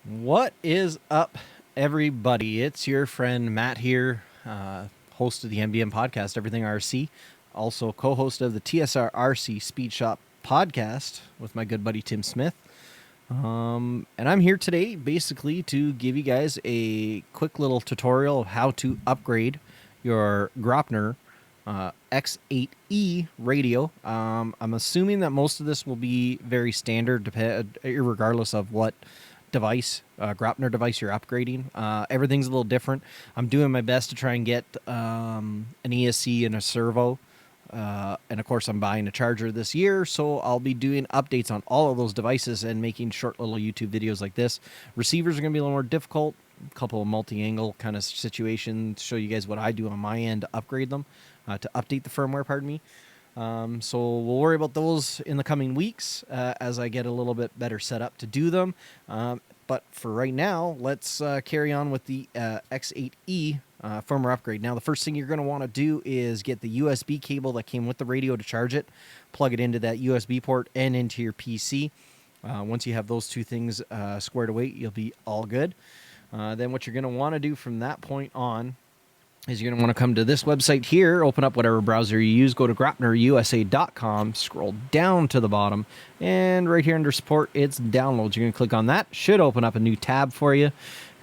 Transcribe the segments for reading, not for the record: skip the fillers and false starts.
What is up, everybody? It's your friend Matt here, host of the MDM podcast, Everything RC, also co-host of the TSR RC Speed Shop podcast with my good buddy Tim Smith. And I'm here today basically to give you guys a quick little tutorial of how to upgrade your Graupner X8E radio. I'm assuming that most of this will be very standard, regardless of what device, Graupner device you're upgrading. Everything's a little different. I'm doing my best to try and get an ESC and a servo. And of course, I'm buying a charger this year, so I'll be doing updates on all of those devices and making short little YouTube videos like this. Receivers are going to be a little more difficult. A couple of multi-angle kind of situations, show you guys what I do on my end to upgrade them, to update the firmware, pardon me. So we'll worry about those in the coming weeks as I get a little bit better set up to do them. But for right now, let's carry on with the X8e firmware upgrade. Now, the first thing you're going to want to do is get the USB cable that came with the radio to charge it, plug it into that USB port and into your PC. Once you have those two things squared away, you'll be all good. Then what you're going to want to do from that point on is you're going to want to come to this website here, open up whatever browser you use, go to graupnerusa.com, scroll down to the bottom, and right here under support, it's downloads. You're going to click on that. Should open up a new tab for you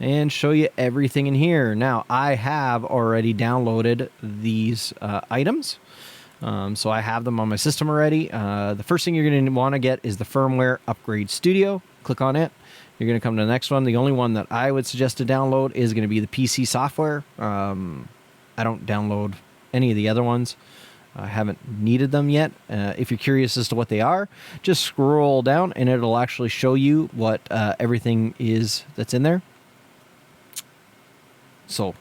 and show you everything in here. Now, I have already downloaded these items, so I have them on my system already. The first thing you're going to want to get is the Firmware Upgrade Studio. Click on it. You're going to come to the next one. The only one that I would suggest to download is going to be the PC software. I don't download any of the other ones. I haven't needed them yet. If you're curious as to what they are, just scroll down and it'll actually show you what everything is that's in there. So,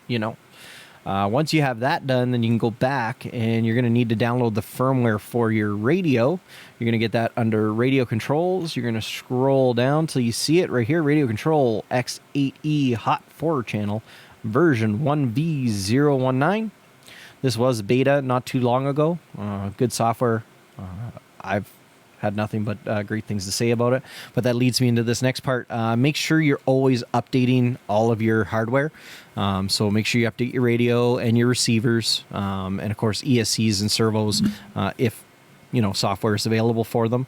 you know. Once you have that done, then you can go back and you're going to need to download the firmware for your radio. You're going to get that under radio controls. You're going to scroll down till you see it right here. Radio control X8e hot 4 channel version 1V019. This was beta not too long ago. Good software. I've had nothing but great things to say about it. But that leads me into this next part. Make sure you're always updating all of your hardware. So make sure you update your radio and your receivers, and of course ESCs and servos if software is available for them.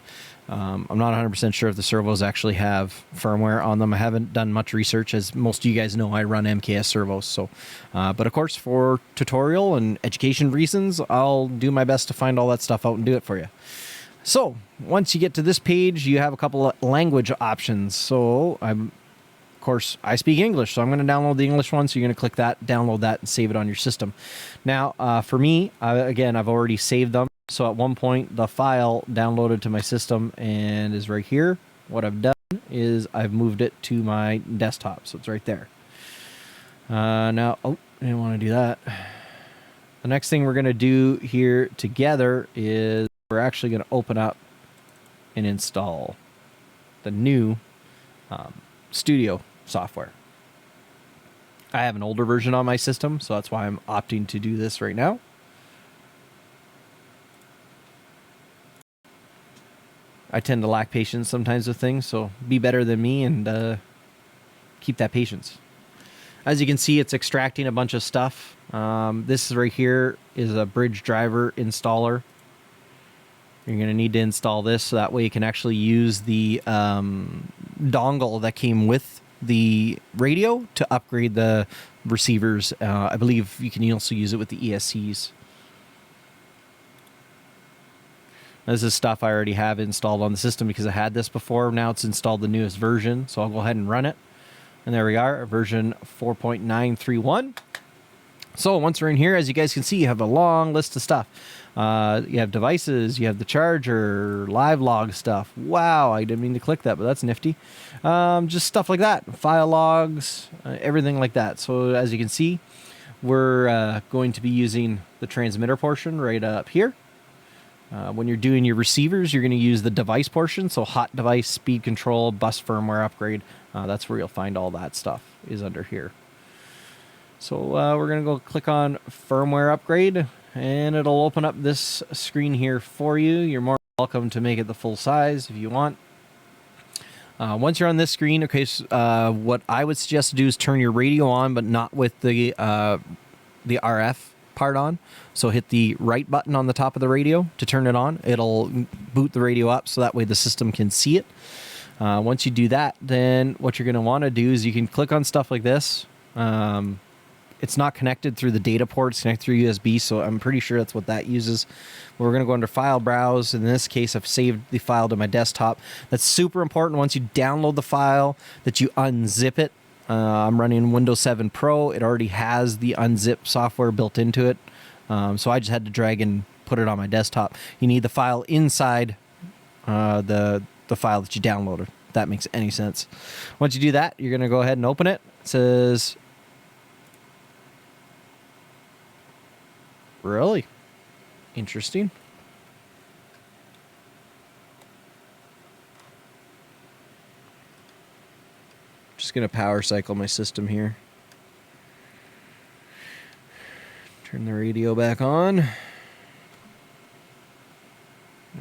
I'm not 100% sure if the servos actually have firmware on them. I haven't done much research. As most of you guys know, I run MKS servos. So, but of course, for tutorial and education reasons, I'll do my best to find all that stuff out and do it for you. So once you get to this page, you have a couple of language options. So of course, I speak English, so I'm going to download the English one. So you're going to click that, download that, and save it on your system. Now, for me, again, I've already saved them. So at one point, the file downloaded to my system and is right here. What I've done is I've moved it to my desktop, so it's right there. Now, I didn't want to do that. The next thing we're going to do here together is we're actually going to open up and install the new studio software. I have an older version on my system, so that's why I'm opting to do this right now. I tend to lack patience sometimes with things, so be better than me and keep that patience. As you can see, it's extracting a bunch of stuff. This right here is a bridge driver installer. You're going to need to install this so that way you can actually use the dongle that came with the radio to upgrade the receivers. I believe you can also use it with the ESCs. This is stuff I already have installed on the system because I had this before. Now it's installed the newest version, so I'll go ahead and run it. And there we are, version 4.931. So once we're in here, as you guys can see, you have a long list of stuff. You have devices, you have the charger, live log stuff. Wow, I didn't mean to click that, but that's nifty. Just stuff like that, file logs, everything like that. So as you can see, we're going to be using the transmitter portion right up here. When you're doing your receivers, you're going to use the device portion. So hot device, speed control, bus firmware upgrade. That's where you'll find all that stuff is under here. So we're going to go click on firmware upgrade and it'll open up this screen here for you. You're more welcome to make it the full size if you want. Once you're on this screen, okay, so, what I would suggest to do is turn your radio on, but not with the RF part on. So hit the right button on the top of the radio to turn it on. It'll boot the radio up so that way the system can see it. Once you do that, then what you're going to want to do is you can click on stuff like this. It's not connected through the data port. It's connected through USB, so I'm pretty sure that's what that uses. We're going to go under File, Browse. In this case, I've saved the file to my desktop. That's super important. Once you download the file, that you unzip it. I'm running Windows 7 Pro. It already has the unzip software built into it. So I just had to drag and put it on my desktop. You need the file inside the file that you downloaded, if that makes any sense. Once you do that, you're going to go ahead and open it. It says... Really? Interesting. Just going to power cycle my system here. Turn the radio back on.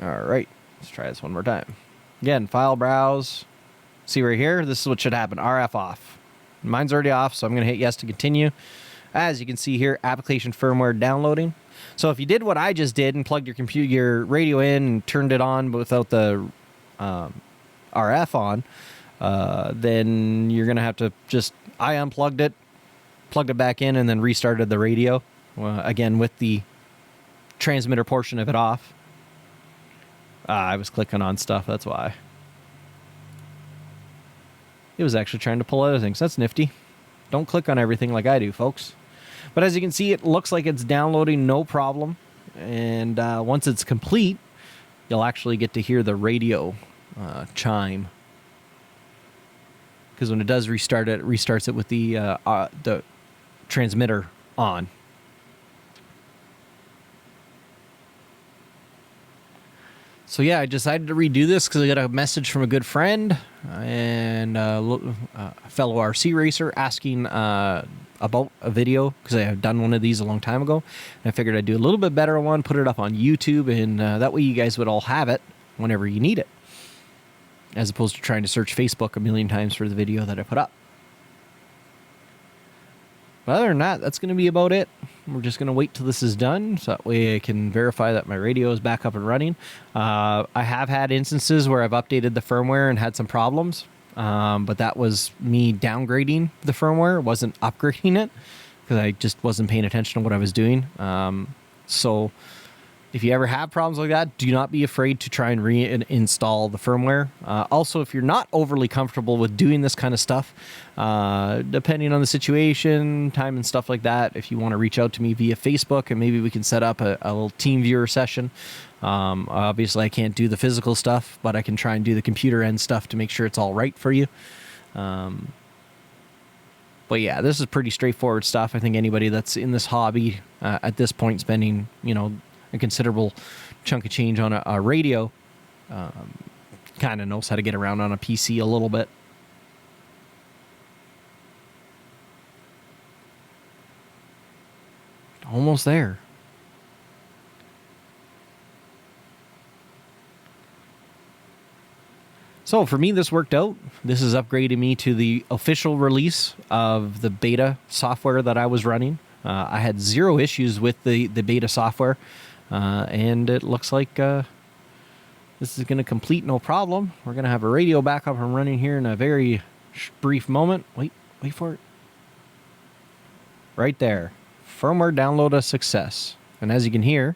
All right. Let's try this one more time. Again, File, Browse. See right here? This is what should happen. RF off. Mine's already off, so I'm going to hit yes to continue. As you can see here, application firmware downloading. So if you did what I just did and plugged your radio in and turned it on but without the RF on, then you're going to have to I unplugged it, plugged it back in, and then restarted the radio, again with the transmitter portion of it off. I was clicking on stuff, that's why. It was actually trying to pull other things. That's nifty. Don't click on everything like I do, folks. But as you can see, it looks like it's downloading no problem. And once it's complete, you'll actually get to hear the radio chime. Because when it does restart it, restarts it with the transmitter on. So yeah, I decided to redo this because I got a message from a good friend and a fellow RC racer asking about a video, because I have done one of these a long time ago. And I figured I'd do a little bit better one, put it up on YouTube, and that way you guys would all have it whenever you need it, as opposed to trying to search Facebook a million times for the video that I put up. But other than that, that's going to be about it. We're just going to wait till this is done, so that way I can verify that my radio is back up and running. I have had instances where I've updated the firmware and had some problems, but that was me downgrading the firmware, wasn't upgrading it, because I just wasn't paying attention to what I was doing. So if you ever have problems like that, do not be afraid to try and reinstall the firmware. Also, if you're not overly comfortable with doing this kind of stuff, depending on the situation, time and stuff like that, if you want to reach out to me via Facebook and maybe we can set up a little team viewer session. Obviously, I can't do the physical stuff, but I can try and do the computer end stuff to make sure it's all right for you. But yeah, this is pretty straightforward stuff. I think anybody that's in this hobby at this point, spending, a considerable chunk of change on a radio, kind of knows how to get around on a PC a little bit. Almost there. So for me, this worked out. This has upgraded me to the official release of the beta software that I was running. I had zero issues with the beta software. And it looks like this is going to complete no problem. We're going to have a radio back up and running here in a very brief moment. Wait for it. Right there. Firmware download a success. And as you can hear,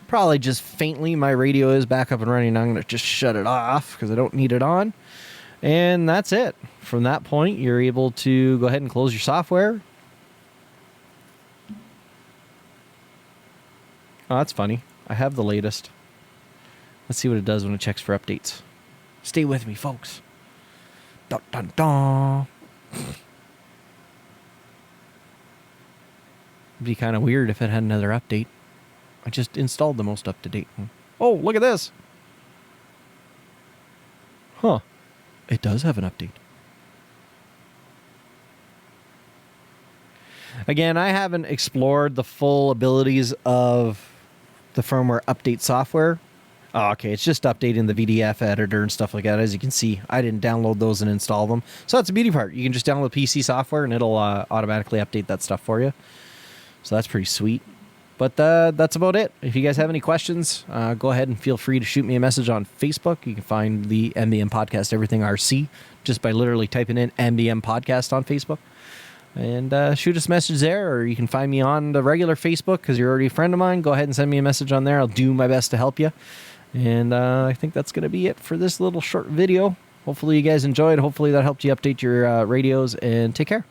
probably just faintly, my radio is back up and running. I'm going to just shut it off because I don't need it on. And that's it. From that point, you're able to go ahead and close your software. Oh, that's funny. I have the latest. Let's see what it does when it checks for updates. Stay with me, folks. Dun, dun, dun. It'd be kind of weird if it had another update. I just installed the most up-to-date one. Oh, look at this. Huh. It does have an update. Again, I haven't explored the full abilities of the firmware update software. Oh, okay, it's just updating the VDF editor and stuff like that. As you can see, I didn't download those and install them. So that's the beauty part. You can just download PC software and it'll automatically update that stuff for you. So that's pretty sweet. But that's about it. If you guys have any questions, go ahead and feel free to shoot me a message on Facebook. You can find the MBM Podcast Everything RC just by literally typing in MBM Podcast on Facebook. And shoot us a message there, or you can find me on the regular Facebook because you're already a friend of mine. Go ahead and send me a message on there. I'll do my best to help you. And I think that's going to be it for this little short video. Hopefully you guys enjoyed. Hopefully that helped you update your radios, and take care.